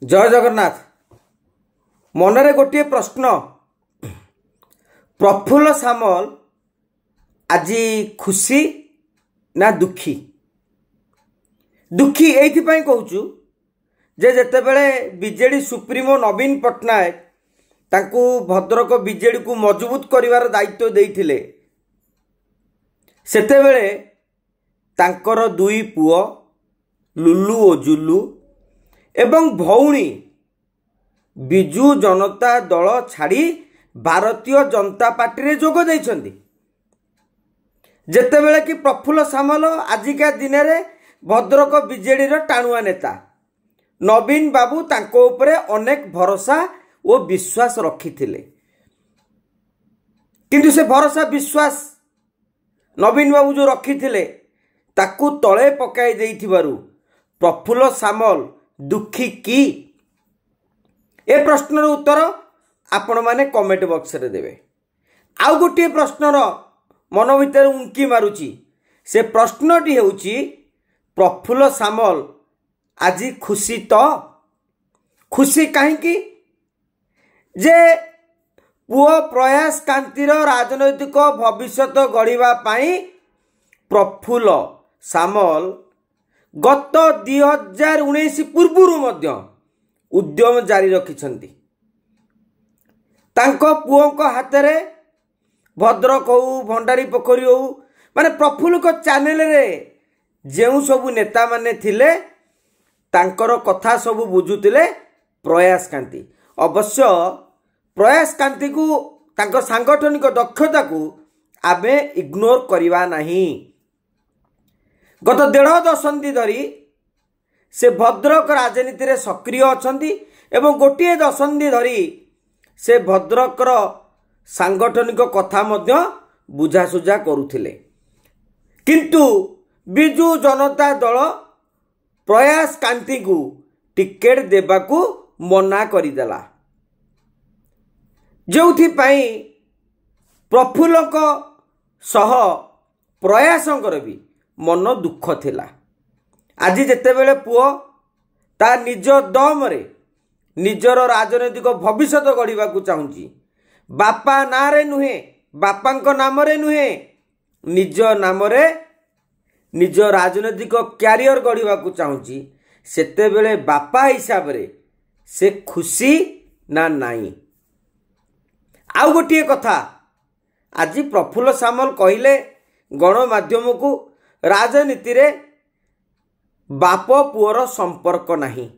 जय जगन्नाथ। मनरे गोटे प्रश्न, प्रफुल्ल सामल आज खुशी ना दुखी? दुखी एइथिपाई कहूचु जे जेतेबेले बीजेडी सुप्रीमो नवीन पट्टनायक तांकू भद्रक बीजेडी को मजबूत करिवार दायित्व देइथिले, सेतेबेले तांकर दुई पुओ लुलु ओ जुलु एवं भौणी विजु जनता दल छाड़ी भारतीय जनता पार्टी रे जोग देइछंती। जेतेबेले कि प्रफुल्ल सामल आजिका दिन रे भद्रक बीजेडी रो टाणुआ नेता, नवीन बाबू तांको उपरे अनेक भरोसा और विश्वास रखिथिले, किंतु से भरोसा विश्वास नवीन बाबू जो रखिथिले ताकू तले पकाई देइथिबारु प्रफुल्ल सामल दुखी की? ए प्रश्नर उत्तर आपण माने कमेंट बॉक्स रे देबे। आउ गोटे प्रश्नर मन भितर उंकी मारुची, से प्रश्नटी हेउची प्रफुल्ल सामल आज खुशी तो? खुशी कहीं जे पुओ प्रयास कांतिर राजनैतिक भविष्यत गढ़िबा पाई प्रफुल्ल सामल गत 2019 पूर्व मध्य उद्यम जारी रखिछंती। तांको पुओंको हातरे भद्रक हो भंडारी पोखरी हो माने प्रफुल्ल को चैनल रे जेउ सबु नेता माने थिले तांकर कथा सबु बुझुतिले प्रयास कांती। अवश्य प्रयास कांती को तांको सांगठनिक दक्षता को आबे इग्नोर करिवा नहीं। गत 1.5 दशंधि धरी से भद्रक राजनीति रे सक्रिय अछंती एवं गोटे दशंधि धरी से भद्रक रो सांगठनिक कथा मध्य बुझासुझा करुथिले, किंतु विजु जनता दल प्रयास कांती को टिकेट देबाकू मना करिदेला, जोथि पाई प्रफुल्लक सह प्रयासंकर भी मन दुख थिला। आज जेतेबेले पुओ ता निज दम रे निजर राजनैतिक भविष्यत गढ़िबा को चाहूची, बापा नारे नुहे, बापांको नाम रे नुहे, निज नाम रे निज राजनैतिक क्यारियर गढ़िबा को चाहूची, सेतेबेले बापा हिसाब रे से खुशी ना नाई? आउ गोटे कथा, आज प्रफुल्ल सामल कहिले गणमाध्यम को राजनीति रे बाप पुओर संपर्क नहीं,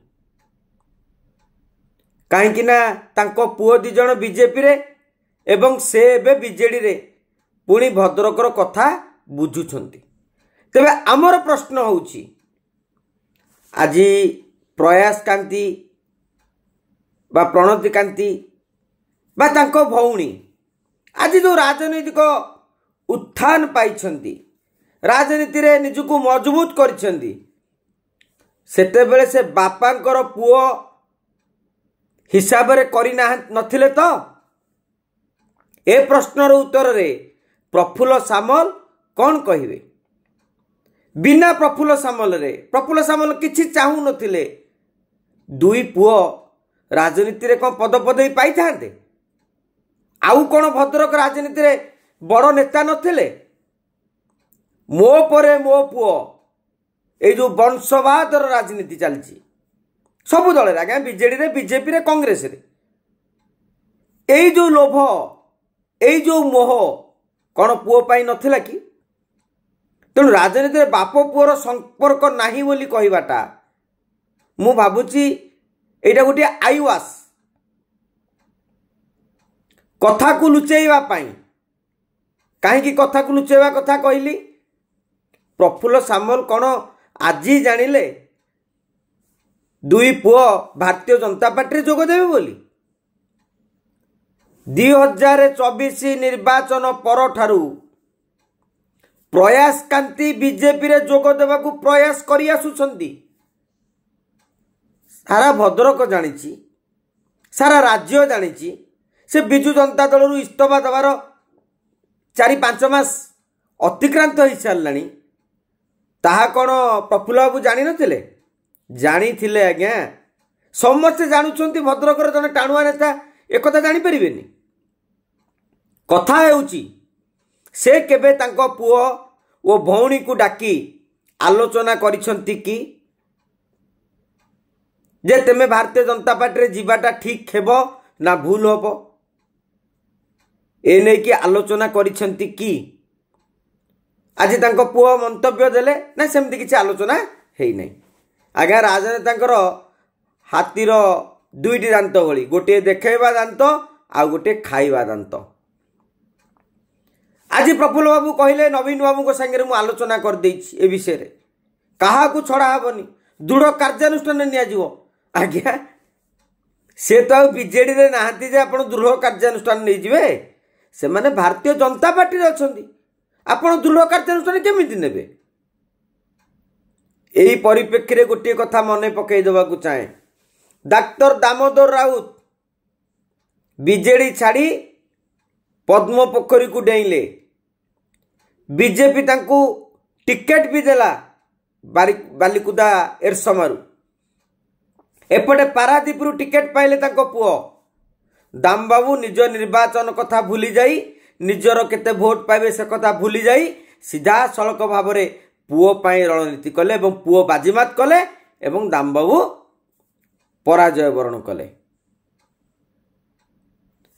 कहीं ना तांको पुओ दी जण बीजेपी रे एवं से एबे बीजेडी रे पुणी भद्रकर कथा बुझुछंती। तेबे आमर प्रश्न होउची, आज प्रयास कांती बा प्रणति कांती बा तांको भौणी आज जो राजनैतिक उत्थान पाइछंती, राजनीति रे निजको मजबूत करिछंती, सेतेबेले से बापांकर पुओ हिसाब रे करि नथिले तो? ए प्रश्नर उत्तर रे प्रफुल्ल सामल कौन कहिबे? बिना प्रफुल्ल सामल रे प्रफुल्ल सामल किछि चाहू नथिले, दुई पुओ राजनीति रे कोन पद पदवी पाई थांते? आउ कोन भद्रक राजनीति रे बड़ नेता नथिले? मो परे मो पुओ ए जो वंशवादर राजनीति चलची सबु दल आज्ञा, बीजेडी रे बीजेपी रे कांग्रेस रे ए जो लोभ ए जो मोह कौन पुओ पाई नथिला कि? तेणु राजनीति रे बाप पुओर संपर्क नाही बोली कहिबाटा मु भाबुची एटा गोटे आईवास कथा को लुचेइबा पाई। कहीं कथा को लुचेइबा कथा कहली, प्रफुल्ल सामल कौन आज जानिले दुई पुओ भारतीय जनता पार्टी रे जोग देबे बोली? 2024 निर्वाचन पर ठारू प्रयास कांती बीजेपी रे जोग देबा को प्रयास करि आसुछंती। सारा भद्रक जानिची, सारा राज्य जानिची, से बिजु जनता दल रु इस्तफा दबार 4-5 मास अतिक्रांत हो सारानी। ताहा कौन प्रफुल्ल बाबू जानी नथिले? जानी थिले आज्ञा, समस्ते जानुछंती भद्रकर जने टाणुआ नेता एक कथा जानी परिबेनी। कथा हेउची से केबे तांको पुओ ओ भौणी को डाकी आलोचना करिसंती कि जे तेमे भारतीय जनता पार्टी रे जीवाटा ठीक हेबो ना भूल होबो, ए नै कि आलोचना करिसंती कि आज तांको पुओ मंतव्य देले ना सेमती किछि आलोचना हेई नै। आज्ञा राजनेतांकर हाथीर दुईटी दांत भली, गोटे देखेबा दांत आ गोटे खाइबा दांत। आज प्रफुल्ल बाबू कहले नवीन बाबू को संगे मु आलोचना कर देछि ए विषय रे, कहा को छड़ा हबनी, दृढ़ कार्यानुष्ठान निया जीवो। आज्ञा से तो बीजेडी रे नाहंती जे आपण दृढ़ कार्यानुष्ठान नै जिवे, से माने भारतीय जनता पार्टी रे अछंती, आपण दृढ़ कार्यानुष्ठान केमिति नेबे। एही परिप्रेक्षी रे गोटे कथा मने पकई देबा को चाहे, डॉक्टर दामोदर राउत बीजेडी छाड़ी पद्म पोखरी को डेइले, बीजेपी तांकू टिकेट भी देला बालिकुदा एरसमारू, एपटे पारादीप रु टिकेट पाइले तांको पुओ दाम बाबू निज निर्वाचन कथा भूली जाई, निजर केते भोट पाइबे से कथा भूली जाई सीधा सड़क भाव में पुओ पाई रणनीति कले एवं पुओ बाजीमात कले एवं दाम बाबू पराजय वरण कले।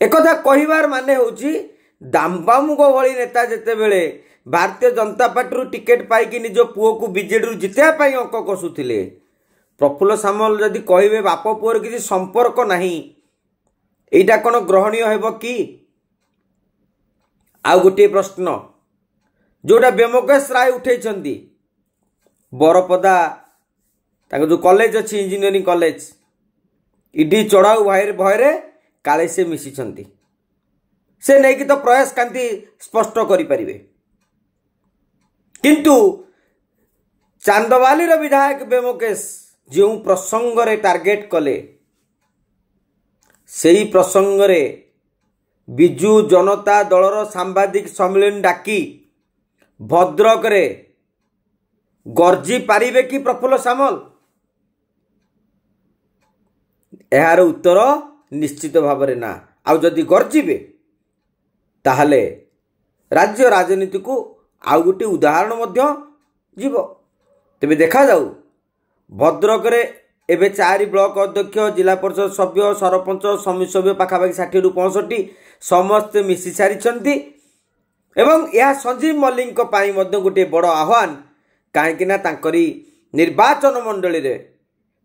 एकथा कहिबार माने होची दाम बाबू को भली नेता जेते बेले भारतीय जनता पार्टी रु टिकेट पाई कि निज पुओ को बीजेडी रु जितेया पाई अंक कसुथिले, प्रफुल्ल सामल जदि कहिबे बाप पुओर किसी संपर्क नहीं, एटा कोन ग्रहणीय हेबो कि। आ गोटे प्रश्न जोटा व्योमकेश राय उठेइछंती, बरपदा ताको जो कॉलेज अछि इंजीनियरिंग कॉलेज, इडी चढ़ाऊ भयरे काले से मिसिछंती, से नहीं कि तो प्रयास कांति स्पष्ट करि परिबे। किंतु चांदवाली विधायक व्योमकेश जो प्रसंग रे टार्गेट कले, सेही प्रसंग रे बिजु जनता दलर सांबादिक सम्मेलन डाकी भद्रक रे गर्जी पारिबे कि प्रफुल्ल सामल? यार उत्तर निश्चित भाव ना। आउ जदि गर्जीबे ताहले राज्य राजनीति को आउ गोटे उदाहरण मध्य जीव। तेबे देखा जाऊ भद्रक रे एबे 4 ब्लॉक अध्यक्ष, जिला परिषद सभ्य, सरपंच, समिति सभ्य पाखापाखि 60 रु 65 समस्ते मिसी सारिछंती एवं यह संजीव मल्लिक पाई मध्य गोटे बड़ आह्वान, कहीं तांकरी निर्वाचन मंडली रे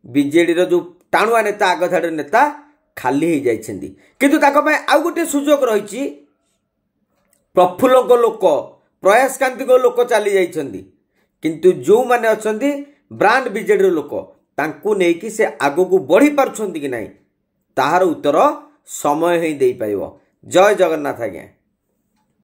बीजेडी रो जो टाणुआ नेता आगधाड़ी नेता खाली हो जाइछंती। किंतु ताको पाई आउ गोटे सुजोग रहिछि, प्रफुल्ल को लोक प्रयास कांति को लोक चली जाइछंती, किंतु जो माने अछंती ब्रांड बीजेडी रो लोक तांकू नै कि से आगो को बढ़ी पारुछंती कि नाही, ताहार उत्तर समय ही देई पाइबो। जय जगन्नाथ आज्ञा।